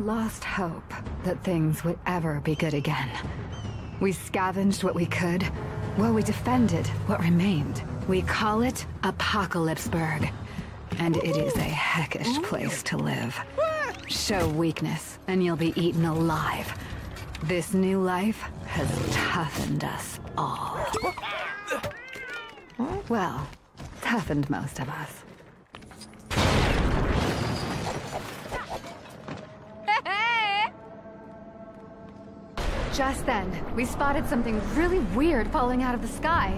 lost hope that things would ever be good again. We scavenged what we could, while we defended what remained. We call it Apocalypseburg, and it is a heckish place to live. Show weakness, and you'll be eaten alive. This new life has toughened us all. Well, toughened most of us. Just then, we spotted something really weird falling out of the sky.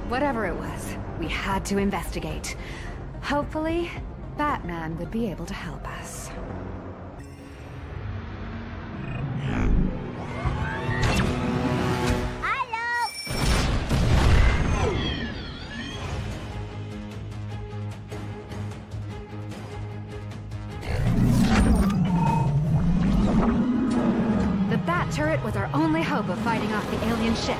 Whatever it was, we had to investigate. Hopefully, Batman would be able to help us. Turret was our only hope of fighting off the alien ship.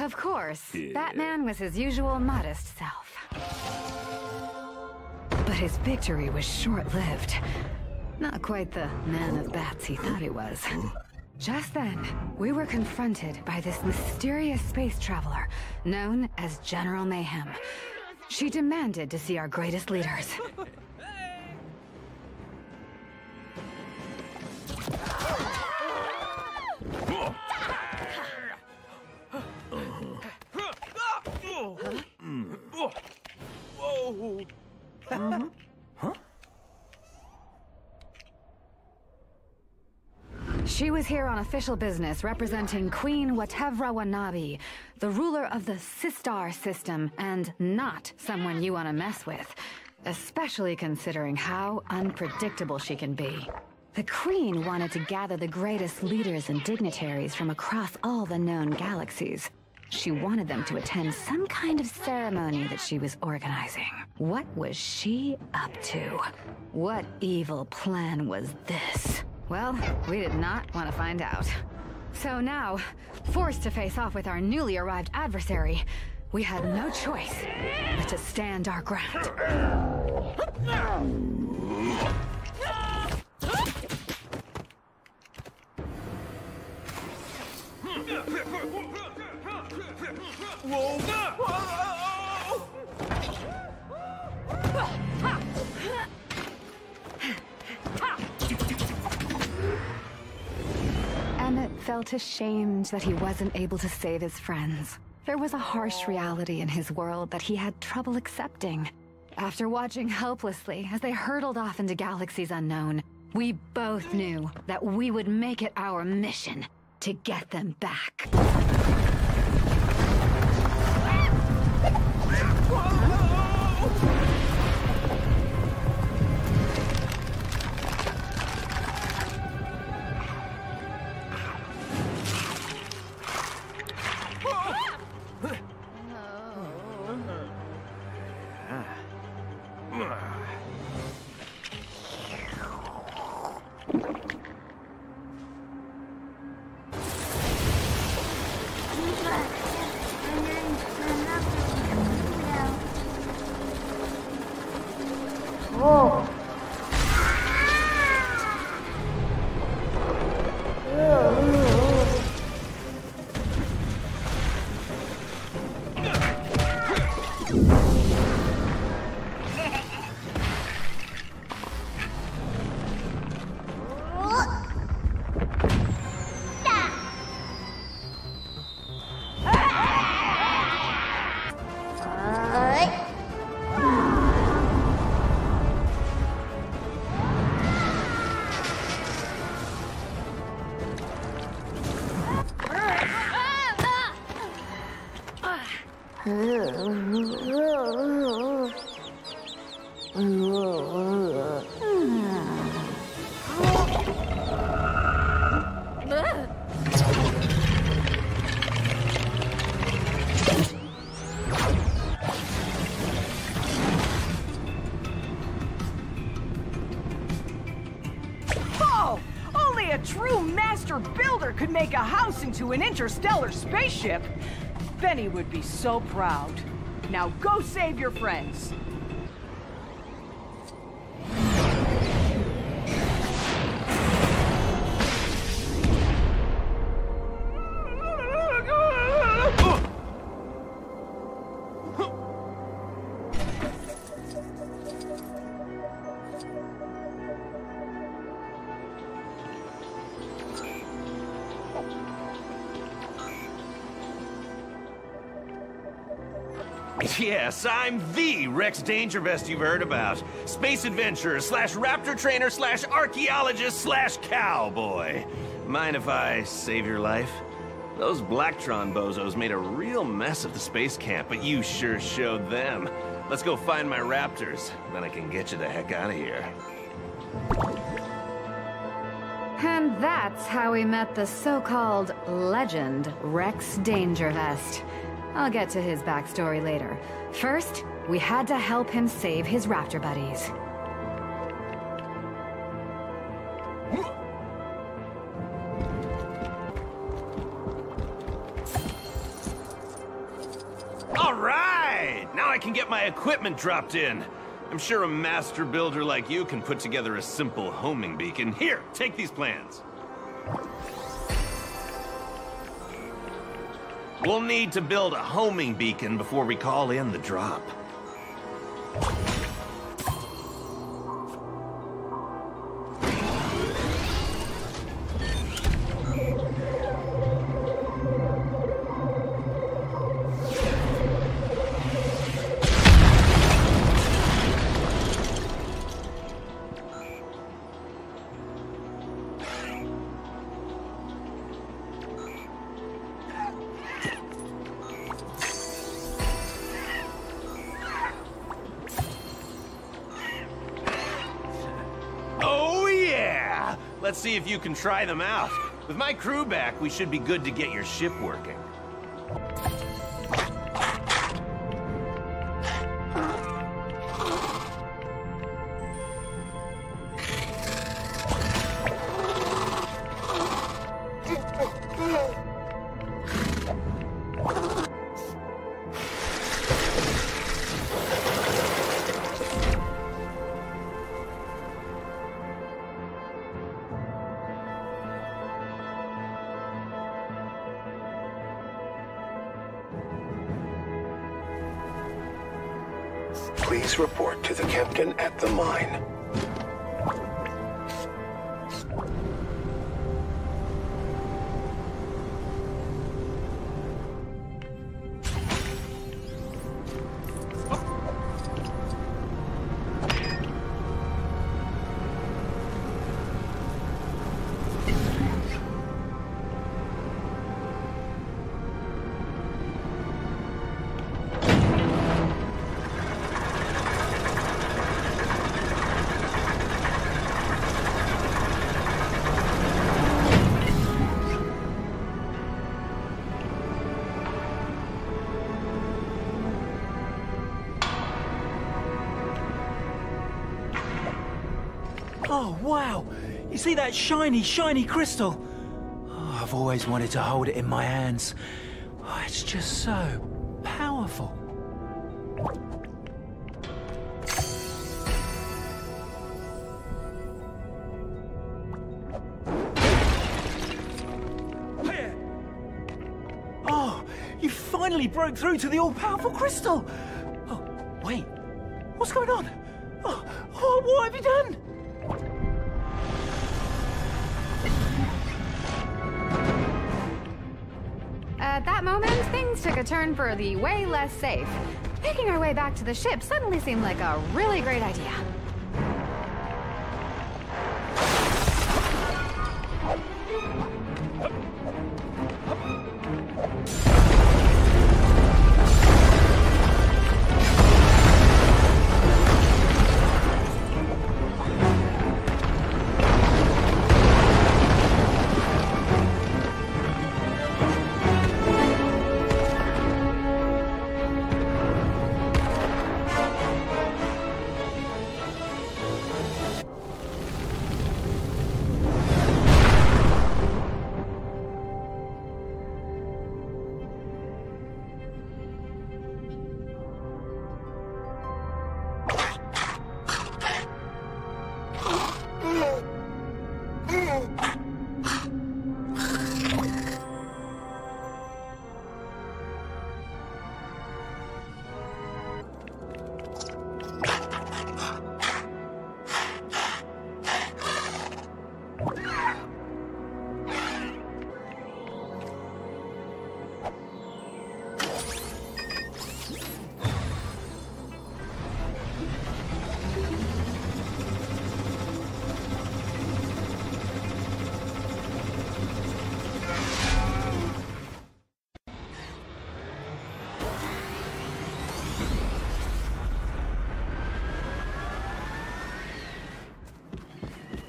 Of course, Batman was his usual modest self. But his victory was short-lived. Not quite the man of bats he thought he was. Just then, we were confronted by this mysterious space traveler, known as General Mayhem. She demanded to see our greatest leaders. She was here on official business representing Queen Watevra Wanabi, the ruler of the Sistar system, and not someone you want to mess with, especially considering how unpredictable she can be. The Queen wanted to gather the greatest leaders and dignitaries from across all the known galaxies. She wanted them to attend some kind of ceremony that she was organizing. What was she up to? What evil plan was this? Well, we did not want to find out. So now, forced to face off with our newly arrived adversary, we had no choice but to stand our ground. Emmett felt ashamed that he wasn't able to save his friends. There was a harsh reality in his world that he had trouble accepting. After watching helplessly as they hurtled off into galaxies unknown, we both knew that we would make it our mission to get them back. only a true master builder could make a house into an interstellar spaceship, Benny would be so proud. Now go save your friends. Yes, I'm the Rex Dangervest you've heard about. Space adventurer slash raptor trainer slash archaeologist slash cowboy. Mind if I save your life? Those Blacktron bozos made a real mess of the space camp, but you sure showed them. Let's go find my raptors, then I can get you the heck out of here. And that's how we met the so-called legend, Rex Dangervest. I'll get to his backstory later. First, we had to help him save his raptor buddies. All right! Now I can get my equipment dropped in. I'm sure a master builder like you can put together a simple homing beacon. Here, take these plans. We'll need to build a homing beacon before we call in the drop. Let's see if you can try them out. With my crew back, we should be good to get your ship working. Please report to the captain at the mine. Oh, wow! You see that shiny, shiny crystal? Oh, I've always wanted to hold it in my hands. Oh, it's just so powerful. Oh, you finally broke through to the all-powerful crystal! Oh, wait. What's going on? Oh, what have you done? At that moment, things took a turn for the way less safe. Making our way back to the ship suddenly seemed like a really great idea.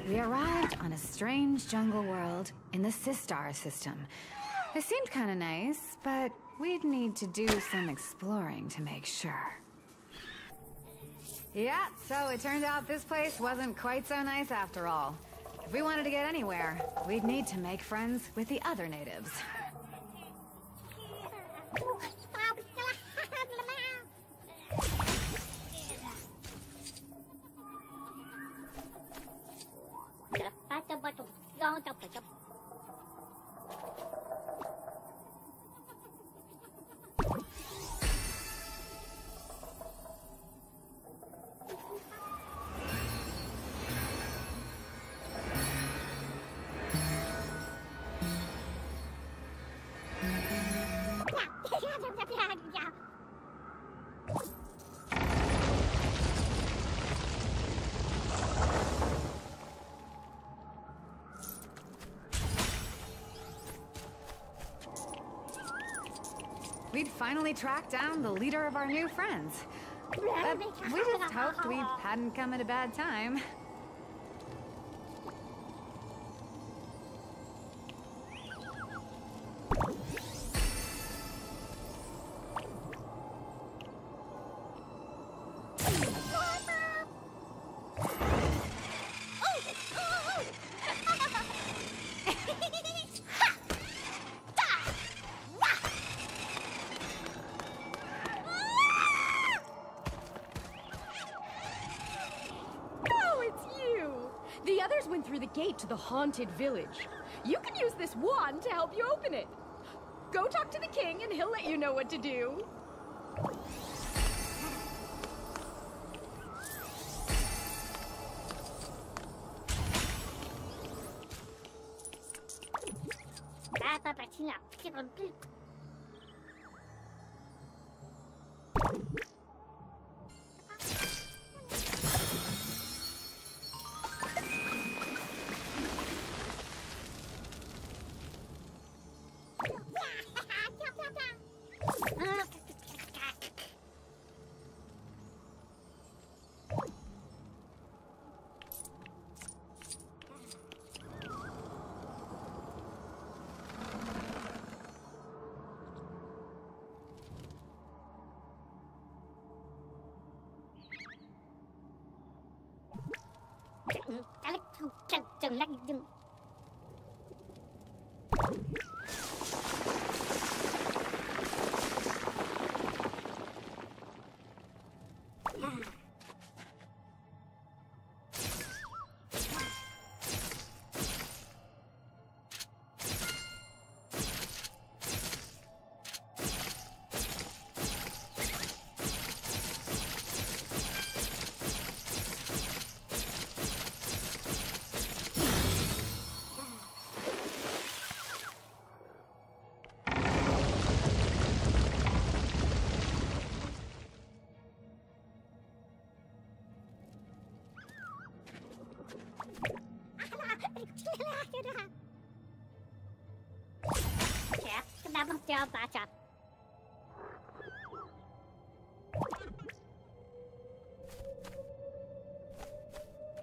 We arrived on a strange jungle world in the Sistar system. It seemed kind of nice, but we'd need to do some exploring to make sure. Yeah, so it turned out this place wasn't quite so nice after all. If we wanted to get anywhere, we'd need to make friends with the other natives. We'd finally tracked down the leader of our new friends. We just hoped we hadn't come at a bad time. The others went through the gate to the haunted village. You can use this wand to help you open it. Go talk to the king and he'll let you know what to do.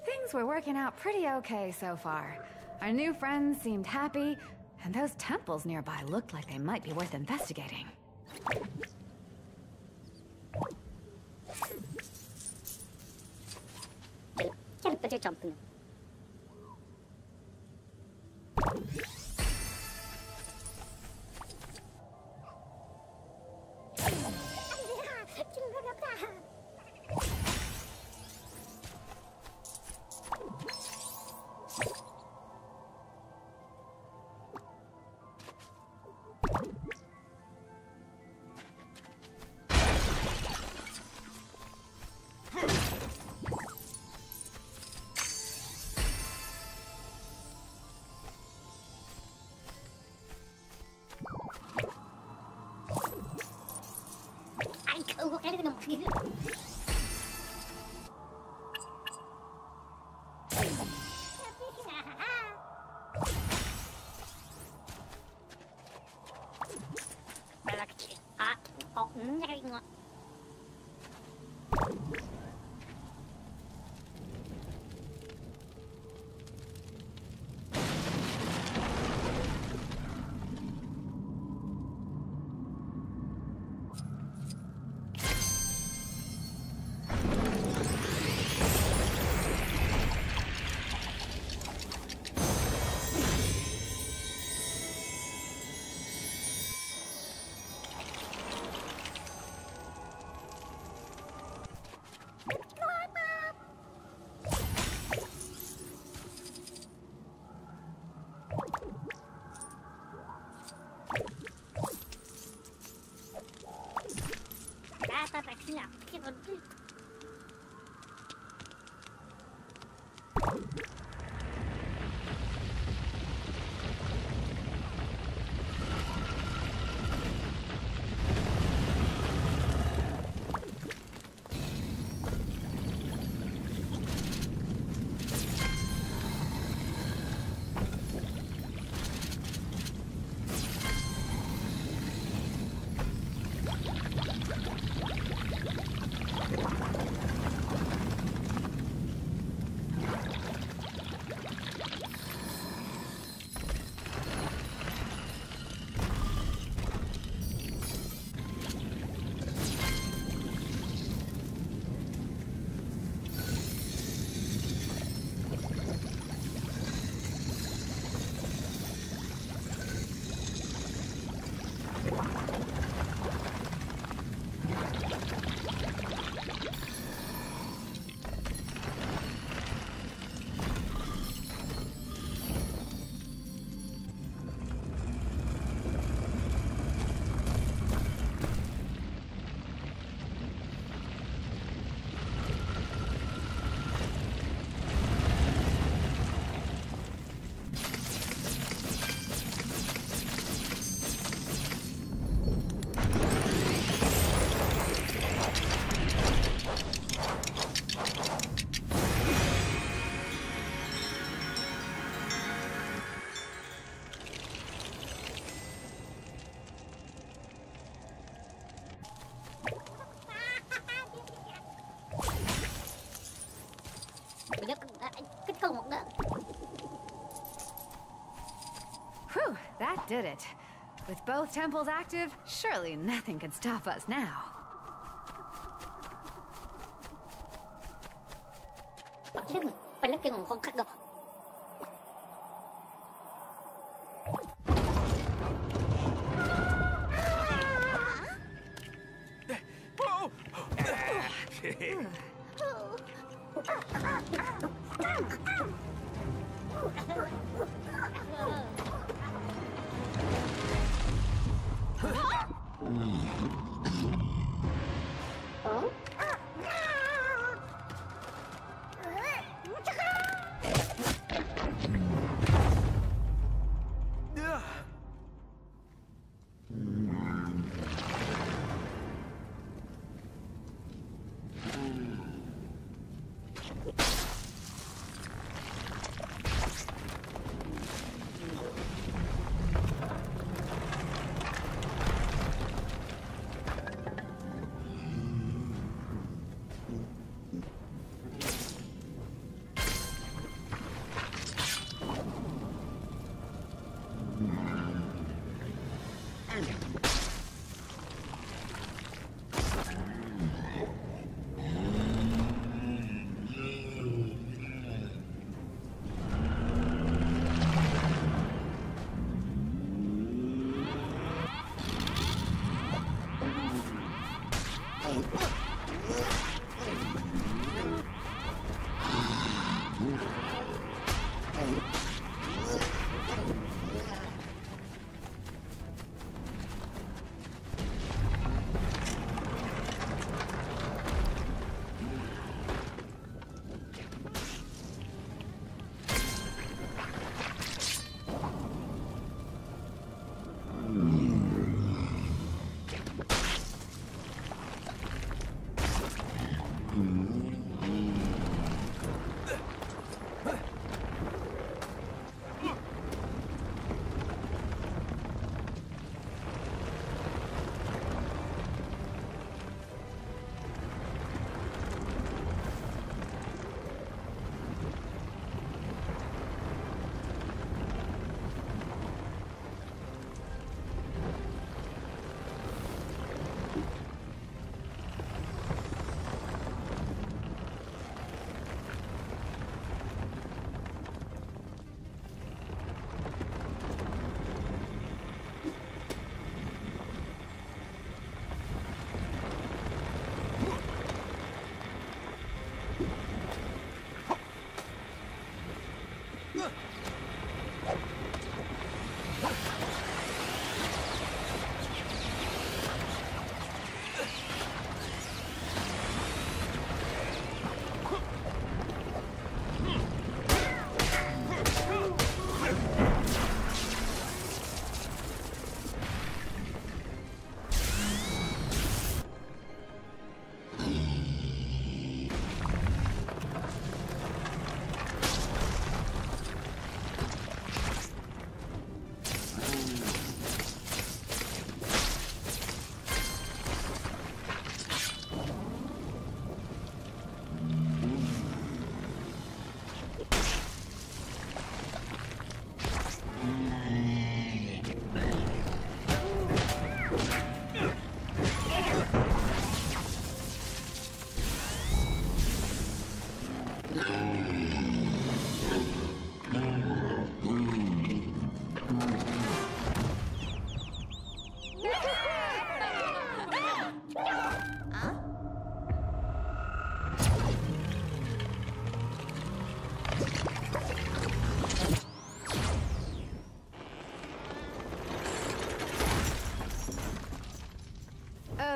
Things were working out pretty okay so far. Our new friends seemed happy, and those temples nearby looked like they might be worth investigating. That did it. With both temples active, surely nothing could stop us now.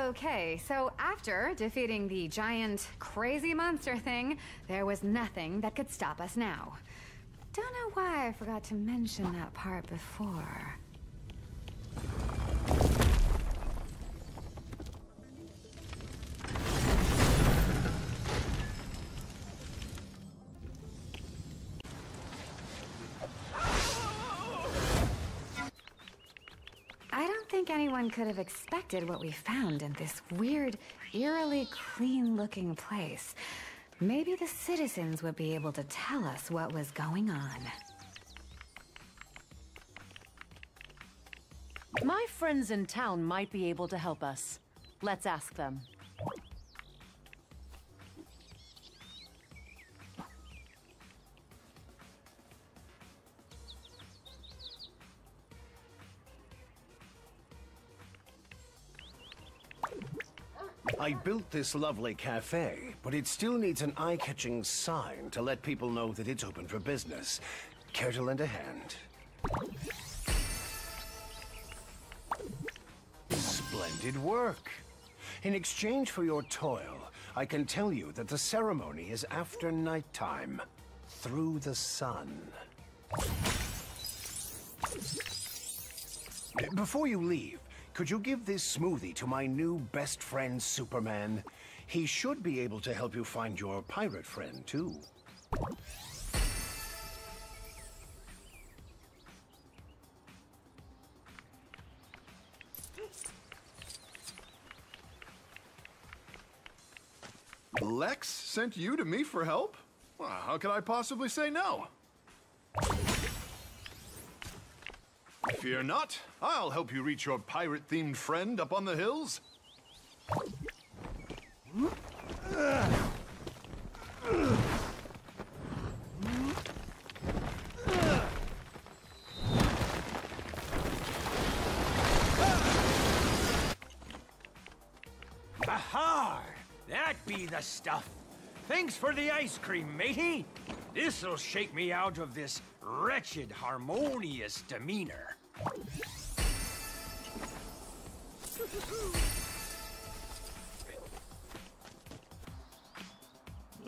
Okay, so after defeating the giant, crazy monster thing, there was nothing that could stop us now. Don't know why I forgot to mention that part before. I don't think anyone could have expected what we found in this weird, eerily clean-looking place. Maybe the citizens would be able to tell us what was going on. My friends in town might be able to help us. Let's ask them. I built this lovely cafe, but it still needs an eye-catching sign to let people know that it's open for business. Care to lend a hand? Splendid work. In exchange for your toil, I can tell you that the ceremony is after nighttime, through the sun. Before you leave, could you give this smoothie to my new best friend, Superman? He should be able to help you find your pirate friend, too. Lex sent you to me for help? Well, how could I possibly say no? Fear not, I'll help you reach your pirate-themed friend up on the hills. Aha! That be the stuff. Thanks for the ice cream, matey. This'll shake me out of this wretched, harmonious demeanor.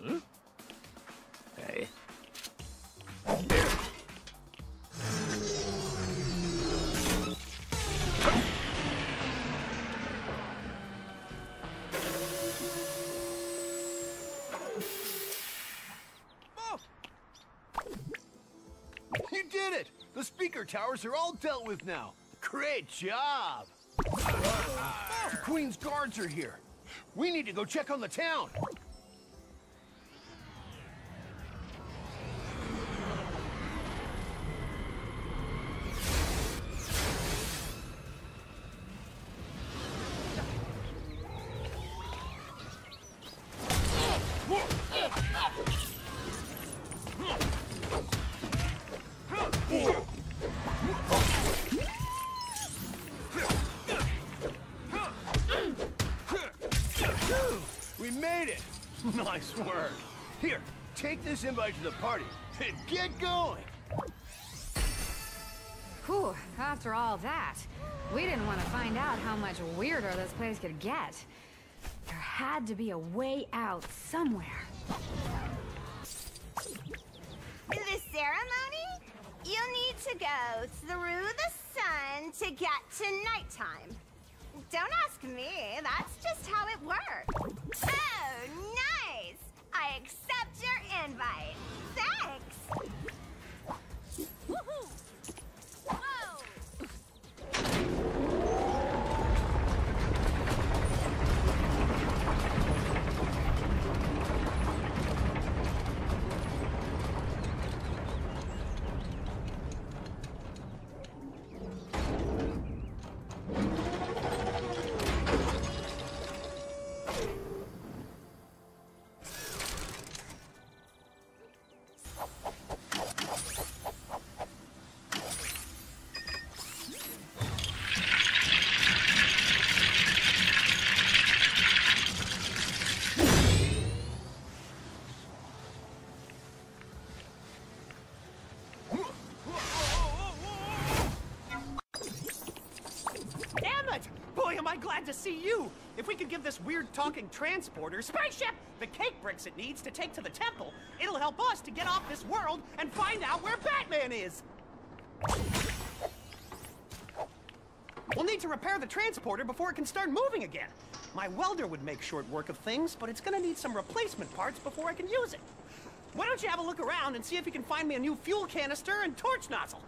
Huh? Hey. You did it! The speaker towers are all dealt with now. Great job! The Queen's guards are here. We need to go check on the town. We made it! Nice work. Here, take this invite to the party and get going. Whew, after all that, we didn't want to find out how much weirder this place could get. There had to be a way out somewhere. The ceremony? You'll need to go through the sun to get to nighttime. Don't ask me, that's just how it works. Oh, nice! I accept your invite. Thanks! Woohoo! Whoa! Boy, am I glad to see you! If we could give this weird talking transporter spaceship the cake bricks it needs to take to the temple, it'll help us to get off this world and find out where Batman is! We'll need to repair the transporter before it can start moving again. My welder would make short work of things, but it's gonna need some replacement parts before I can use it. Why don't you have a look around and see if you can find me a new fuel canister and torch nozzle?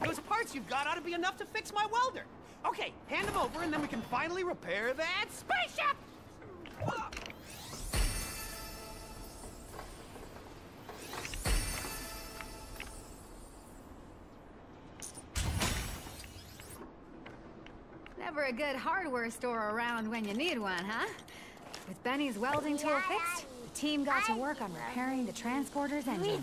Those parts you've got ought to be enough to fix my welder. Okay, hand them over and then we can finally repair that spaceship! Never a good hardware store around when you need one, huh? With Benny's welding tool fixed, the team got to work on repairing the transporter's engine.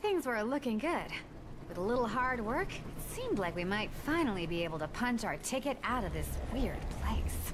Things were looking good. With a little hard work, it seemed like we might finally be able to punch our ticket out of this weird place.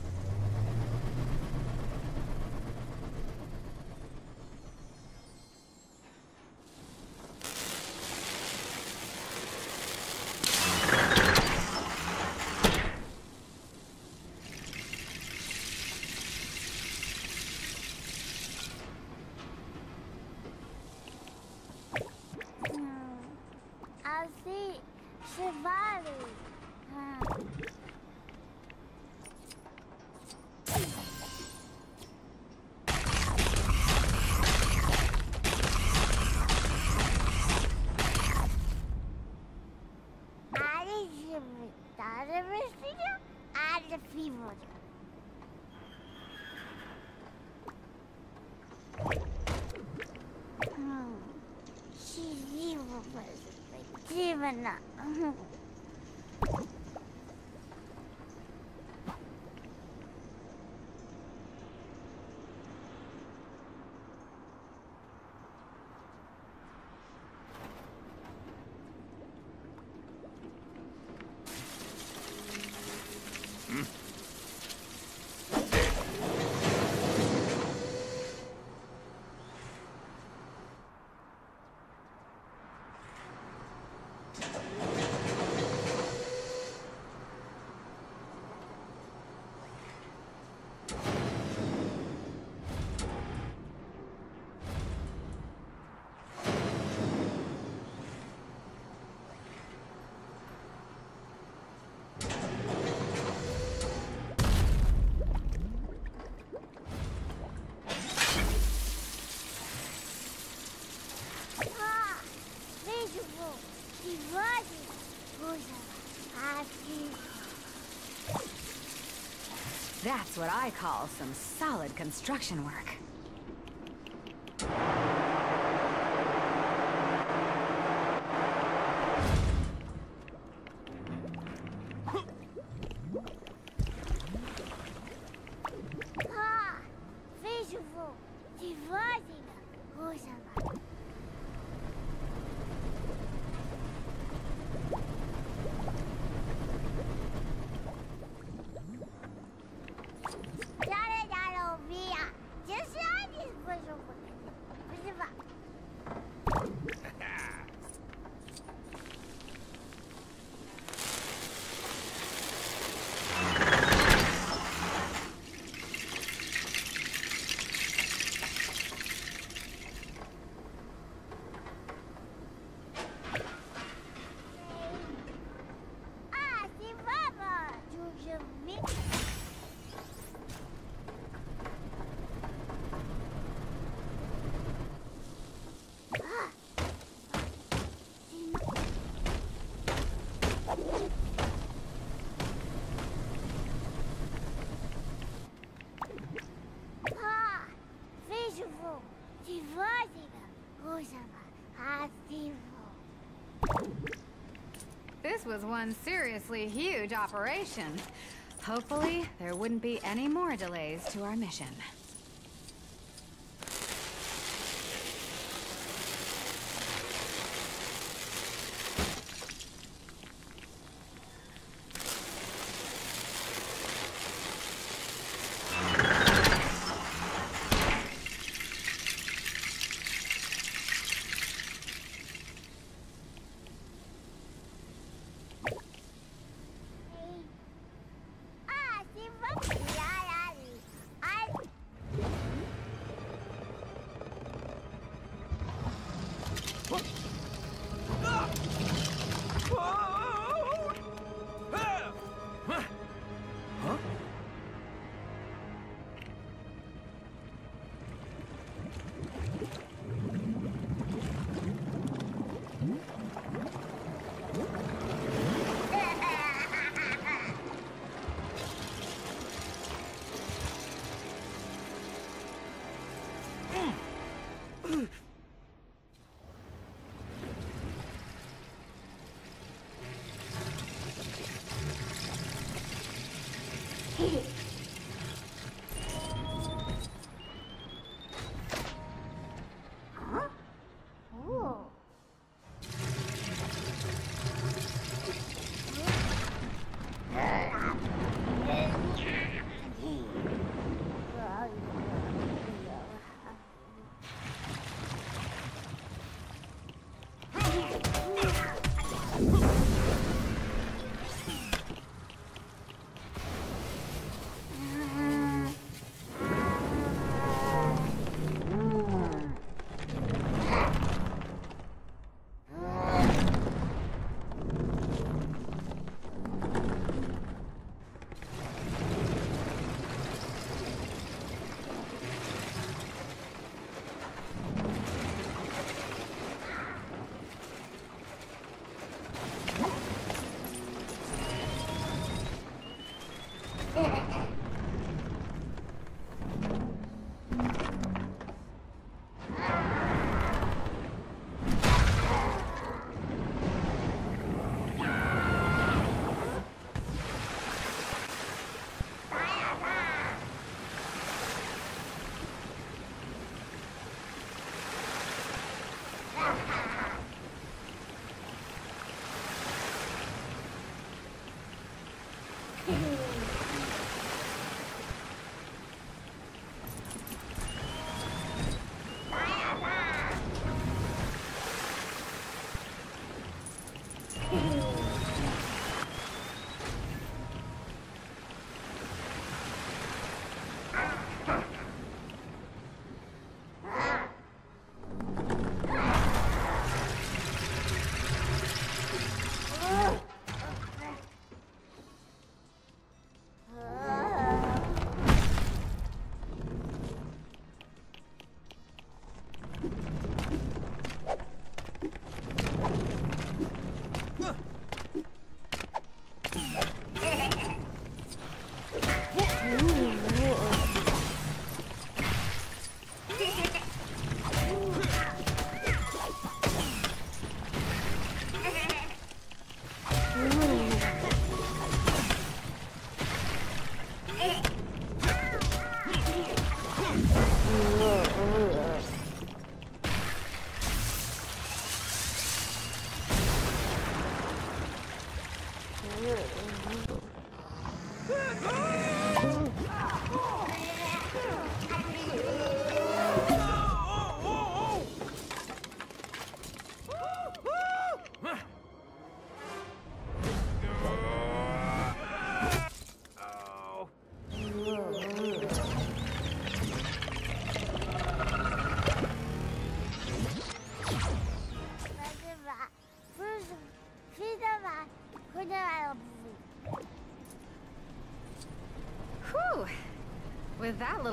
That's what I call some solid construction work. This was one seriously huge operation. Hopefully, there wouldn't be any more delays to our mission.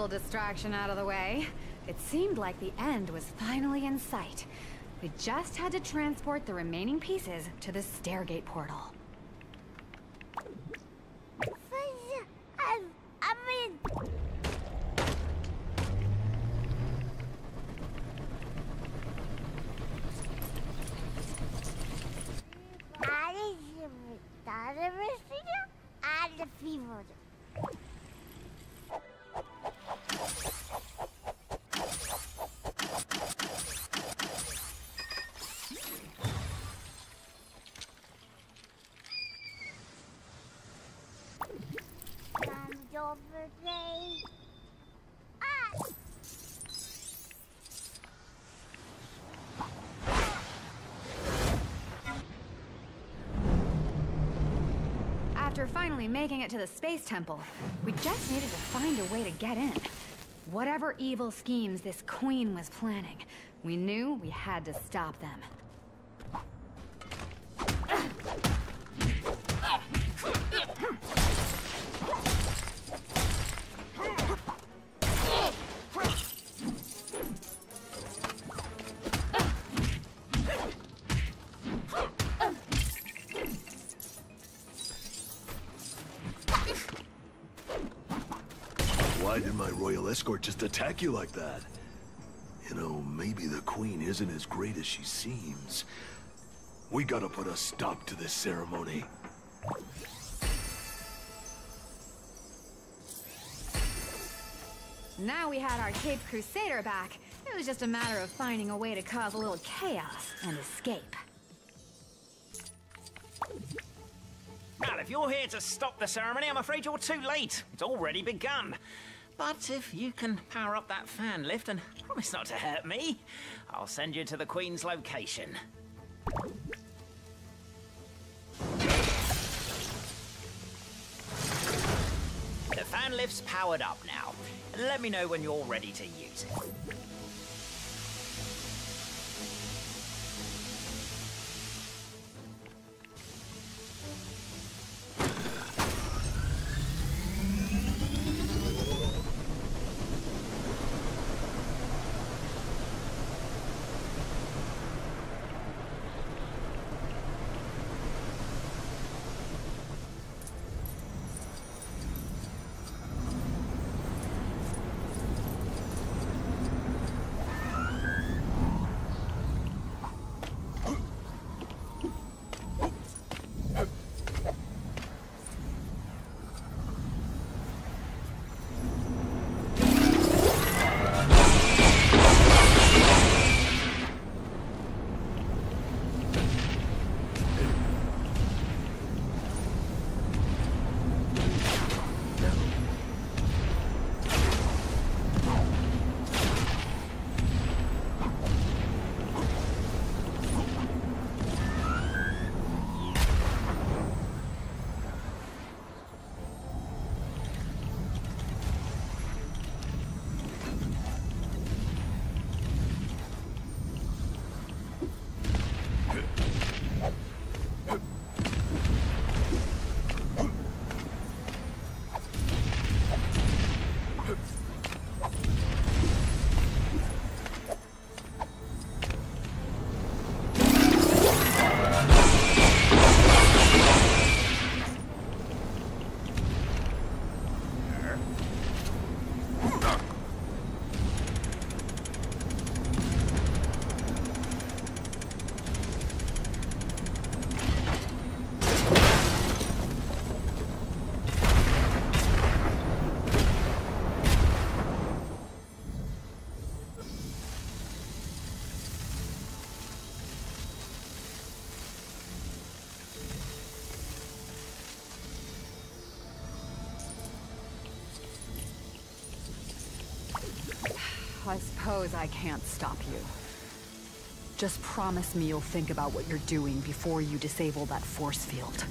little distraction out of the way, it seemed like the end was finally in sight. We just had to transport the remaining pieces to the Stairgate portal. After finally making it to the Space Temple, we just needed to find a way to get in. Whatever evil schemes this queen was planning, we knew we had to stop them. Why did my royal escort just attack you like that? You know, maybe the queen isn't as great as she seems. We gotta put a stop to this ceremony. Now we had our Caped Crusader back. It was just a matter of finding a way to cause a little chaos and escape. Well, if you're here to stop the ceremony, I'm afraid you're too late. It's already begun. But if you can power up that fan lift and promise not to hurt me, I'll send you to the Queen's location. The fan lift's powered up now. Let me know when you're ready to use it. I suppose I can't stop you. Just promise me you'll think about what you're doing before you disable that force field.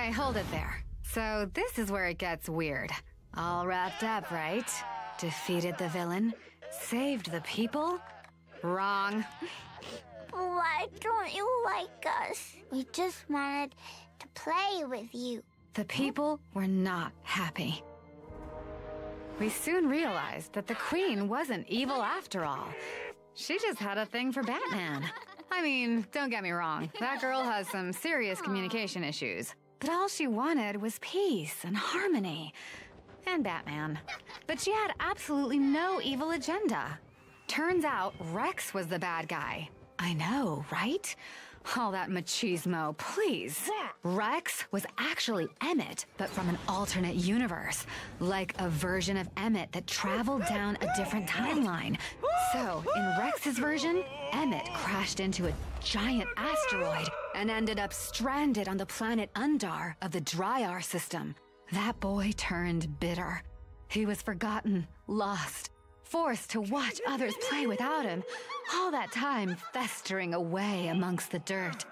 Okay, hold it there. So this is where it gets weird. All wrapped up, right? Defeated the villain? Saved the people? Wrong. Why don't you like us? We just wanted to play with you. The people were not happy. We soon realized that the Queen wasn't evil after all. She just had a thing for Batman. I mean, don't get me wrong, that girl has some serious communication issues. But all she wanted was peace and harmony. And Batman. But she had absolutely no evil agenda. Turns out Rex was the bad guy. I know, right? All that machismo, please. Rex was actually Emmett, but from an alternate universe. Like a version of Emmett that traveled down a different timeline. So, in Rex's version, Emmett crashed into a giant asteroid and ended up stranded on the planet Undar of the Dryar system. That boy turned bitter. He was forgotten, lost, forced to watch others play without him, all that time festering away amongst the dirt.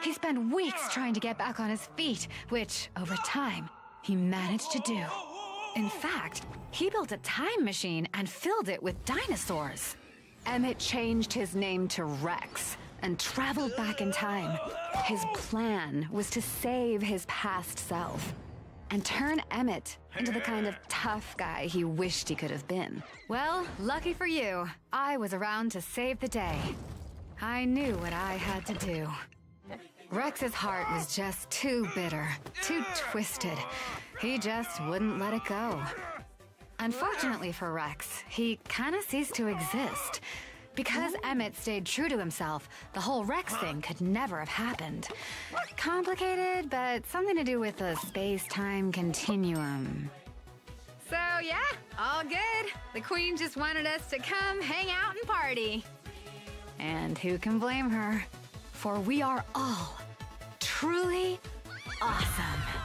He spent weeks trying to get back on his feet, which, over time, he managed to do. In fact, he built a time machine and filled it with dinosaurs. Emmett changed his name to Rex and traveled back in time. His plan was to save his past self and turn Emmett into the kind of tough guy he wished he could have been. Well, lucky for you, I was around to save the day. I knew what I had to do. Rex's heart was just too bitter, too twisted. He just wouldn't let it go. Unfortunately for Rex, he kind of ceased to exist. Because Emmett stayed true to himself, the whole Rex thing could never have happened. Complicated, but something to do with the space-time continuum. So yeah, all good. The Queen just wanted us to come hang out and party. And who can blame her? For we are all truly awesome.